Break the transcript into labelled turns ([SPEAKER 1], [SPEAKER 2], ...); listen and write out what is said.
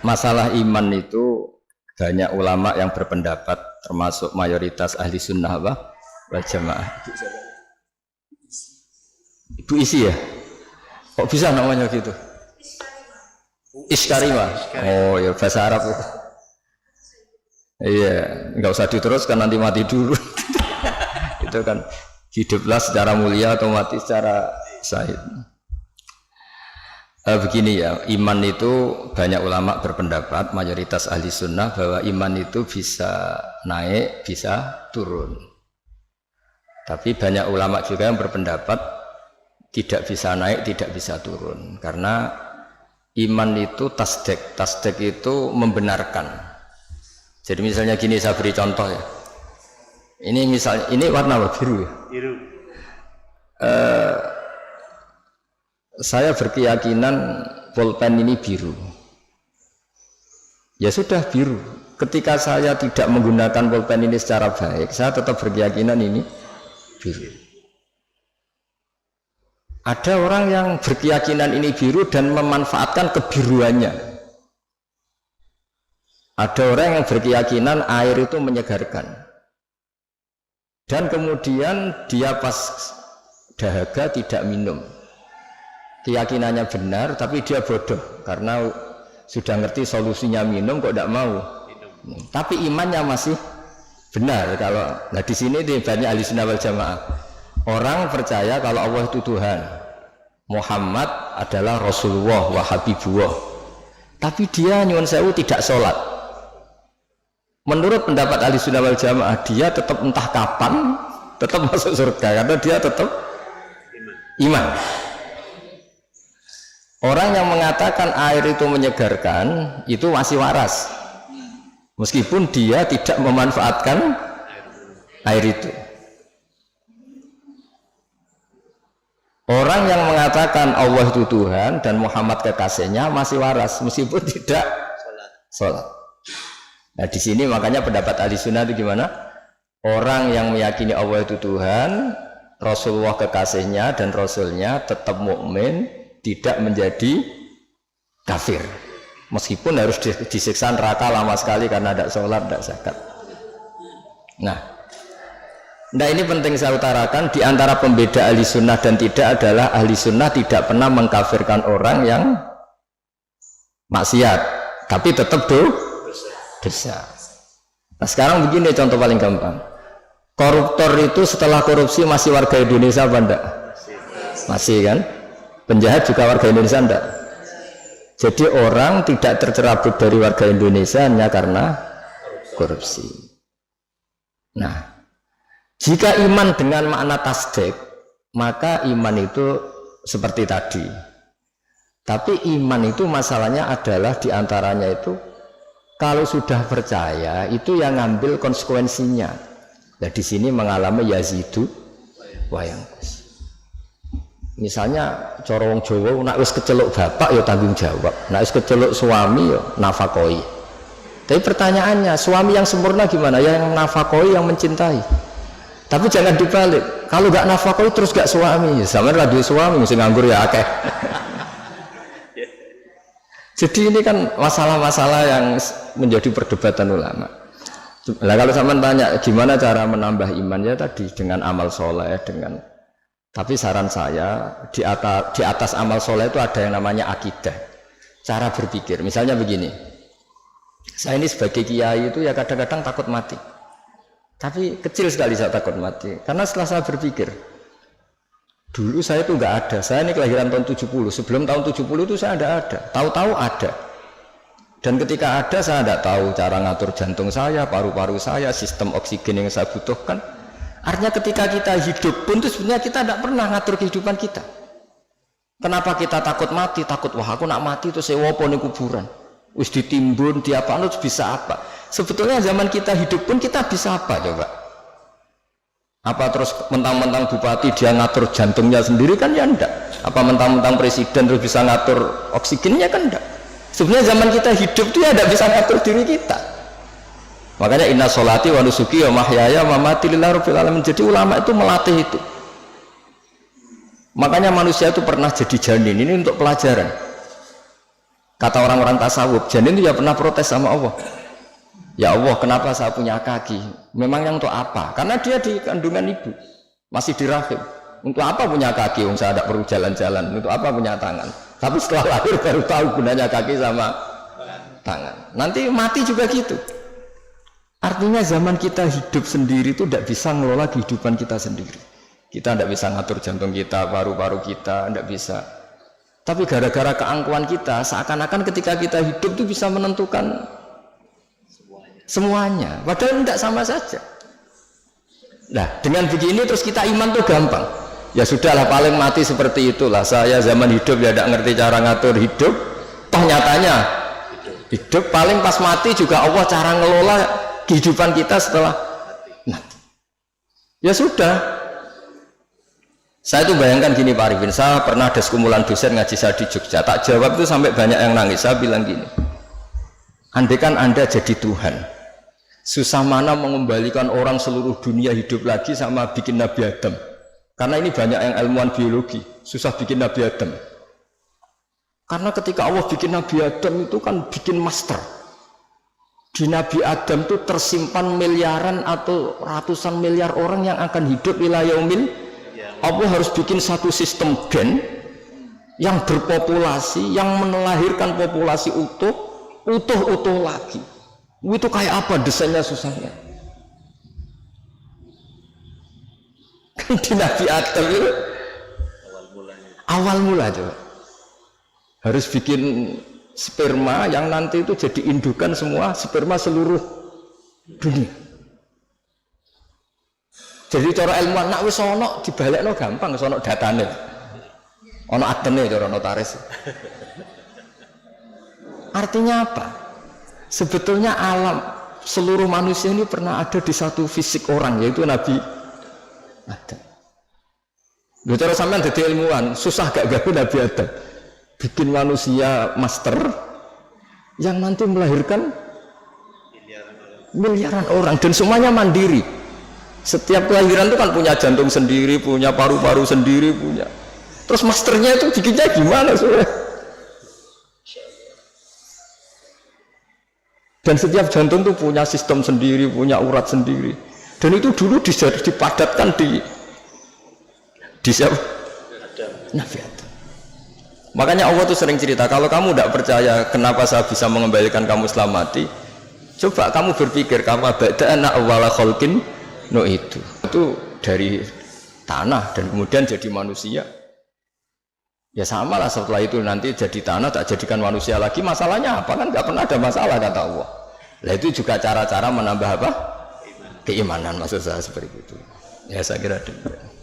[SPEAKER 1] masalah iman itu banyak ulama yang berpendapat, termasuk mayoritas ahli sunnah wal jamaah. Ibu isi ya? Kok bisa namanya gitu? Iskarima. Oh ya bahasa Arab. Iya, nggak usah diteruskan nanti mati dulu. Itu kan hiduplah secara mulia atau mati secara syahid. Begini ya, iman itu banyak ulama berpendapat, mayoritas ahli sunnah bahwa iman itu bisa naik, bisa turun. Tapi banyak ulama juga yang berpendapat tidak bisa naik, tidak bisa turun. Karena iman itu tasdek, tasdek itu membenarkan. Jadi misalnya gini, saya beri contoh ya. Ini misalnya, ini warna biru ya? Biru. Saya berkeyakinan pulpen ini biru. Ya sudah biru. Ketika saya tidak menggunakan pulpen ini secara baik, saya tetap berkeyakinan ini biru. Ada orang yang berkeyakinan ini biru dan memanfaatkan kebiruannya. Ada orang yang berkeyakinan air itu menyegarkan. Dan kemudian dia pas dahaga tidak minum. Keyakinannya benar, tapi dia bodoh karena sudah ngerti solusinya minum kok tidak mau. Tapi imannya masih benar. Kalau nah di sini banyak ahli sunnah wal jamaah. Orang percaya kalau Allah itu Tuhan, Muhammad adalah Rasulullah wa Habibullah. Tapi dia nyuwun sewu tidak sholat. Menurut pendapat ahli sunnah wal jamaah, dia tetap entah kapan tetap masuk surga karena dia tetap iman. Orang yang mengatakan air itu menyegarkan itu masih waras, meskipun dia tidak memanfaatkan air itu. Orang yang mengatakan Allah itu Tuhan dan Muhammad kekasihnya masih waras, meskipun tidak sholat. Nah di sini makanya pendapat ahli sunnah itu gimana? Orang yang meyakini Allah itu Tuhan, Rasulullah kekasihnya dan Rasulnya tetap mukmin, tidak menjadi kafir meskipun harus disiksa neraka lama sekali karena tidak sholat, tidak zakat. Nah ini penting saya utarakan, di antara pembeda ahli sunnah dan tidak adalah ahli sunnah tidak pernah mengkafirkan orang yang maksiat tapi tetap dosa. Nah sekarang begini contoh paling gampang, koruptor itu setelah korupsi masih warga Indonesia apa enggak? Masih kan? Penjahat juga warga Indonesia enggak? Jadi orang tidak tercerabut dari warga Indonesia hanya karena korupsi. Nah, jika iman dengan makna tasdek, maka iman itu seperti tadi. Tapi iman itu masalahnya adalah diantaranya itu kalau sudah percaya itu yang ngambil konsekuensinya. Nah di sini mengalami yazidu wa yanqus. Misalnya cara wong Jawa nek wis keceluk bapak ya tanggung jawab, nek wis keceluk suami ya nafakoi. Tapi pertanyaannya, suami yang sempurna gimana? Yang nafakoi, yang mencintai. Tapi jangan dibalik, kalau gak nafakoi terus gak suami, sama lah duwe suami mesti nganggur ya akeh. Jadi ini kan masalah-masalah yang menjadi perdebatan ulama. Nah kalau sampean tanya gimana cara menambah iman, ya tadi dengan amal soleh, dengan. Tapi saran saya di atas amal soleh itu ada yang namanya akidah, cara berpikir. Misalnya begini, saya ini sebagai kiai itu ya kadang-kadang takut mati, tapi kecil sekali saya takut mati karena setelah saya berpikir, dulu saya itu nggak ada, saya ini kelahiran tahun 70, sebelum tahun 70 itu saya tidak ada, tahu-tahu ada. Dan ketika ada saya tidak tahu cara ngatur jantung saya, paru-paru saya, sistem oksigen yang saya butuhkan. Artinya ketika kita hidup pun itu sebenarnya kita tidak pernah ngatur kehidupan kita. Kenapa kita takut mati? Takut wah aku nak mati itu saya wopo ning kuburan. Wis ditimbun diapa terus bisa apa? Sebetulnya zaman kita hidup pun kita bisa apa coba? Apa terus mentang-mentang bupati dia ngatur jantungnya sendiri kan ya enggak? Apa mentang-mentang presiden terus bisa ngatur oksigennya kan enggak? Sebenarnya zaman kita hidup itu ya tidak bisa ngatur diri kita. Makanya inna sholati wa nusuki wa mahyaya wa mamati lillahi rabbil alamin. Jadi ulama itu melatih itu. Makanya manusia itu pernah jadi janin, ini untuk pelajaran. Kata orang-orang tasawuf, janin itu ya pernah protes sama Allah. Ya Allah, kenapa saya punya kaki? Memangnya untuk apa? Karena dia di kandungan ibu, masih di rahim. Untuk apa punya kaki? Saya tidak perlu jalan-jalan. Untuk apa punya tangan? Tapi setelah lahir baru tahu gunanya kaki sama tangan. Nanti mati juga gitu. Artinya zaman kita hidup sendiri itu tidak bisa ngelola kehidupan kita sendiri. Kita tidak bisa ngatur jantung kita, paru-paru kita, tidak bisa. Tapi gara-gara keangkuhan kita, seakan-akan ketika kita hidup itu bisa menentukan semuanya. Padahal tidak sama saja. Nah, dengan begini terus kita iman tuh gampang. Ya sudahlah, paling mati seperti itulah. Saya zaman hidup ya tidak ngerti cara ngatur hidup. Toh nyatanya hidup paling pas mati juga Allah cara ngelola kehidupan kita setelah mati. Ya sudah. Saya tuh bayangkan gini Pak Arifin, saya pernah ada sekumpulan dosen ngaji saya di Jogja. Tak jawab itu sampai banyak yang nangis. Saya bilang gini, andaikan Anda jadi Tuhan, susah mana mengembalikan orang seluruh dunia hidup lagi sama bikin Nabi Adam. Karena ini banyak yang ilmuwan biologi, susah bikin Nabi Adam. Karena ketika Allah bikin Nabi Adam itu kan bikin master. Di Nabi Adam itu tersimpan miliaran atau ratusan miliar orang yang akan hidup ila yaumil. Allah harus bikin satu sistem gen yang berpopulasi, yang melahirkan populasi utuh lagi. Itu kayak apa desainnya susahnya? Di Nabi Adam itu awal mula coba harus bikin sperma yang nanti itu jadi indukan semua sperma seluruh dunia. Jadi cara ilmuwan nak wis ana dibalekno gampang, wis ana datane. Ana adene cara notaris. Artinya apa? Sebetulnya alam seluruh manusia ini pernah ada di satu fisik orang, yaitu Nabi Adam. Lho cara sampean dadi ilmuwan, susah gak gawe Nabi Adam. Bikin manusia master yang nanti melahirkan miliaran orang dan semuanya mandiri. Setiap kelahiran itu kan punya jantung sendiri, punya paru-paru sendiri, punya. Terus masternya itu bikinnya gimana soalnya? Dan setiap jantung itu punya sistem sendiri, punya urat sendiri. Dan itu dulu dipadatkan di siapa? Nabi Adam. Makanya Allah tuh sering cerita, kalau kamu tidak percaya kenapa saya bisa mengembalikan kamu setelah mati, coba kamu berpikir, kamu bada'na awwala khalqin no itu dari tanah dan kemudian jadi manusia. Ya sama lah setelah itu nanti jadi tanah tak jadikan manusia lagi. Masalahnya apa? Kan nggak pernah ada masalah kata Allah. Nah itu juga cara-cara menambah apa? Keimanan maksud saya seperti itu. Ya saya kira demikian.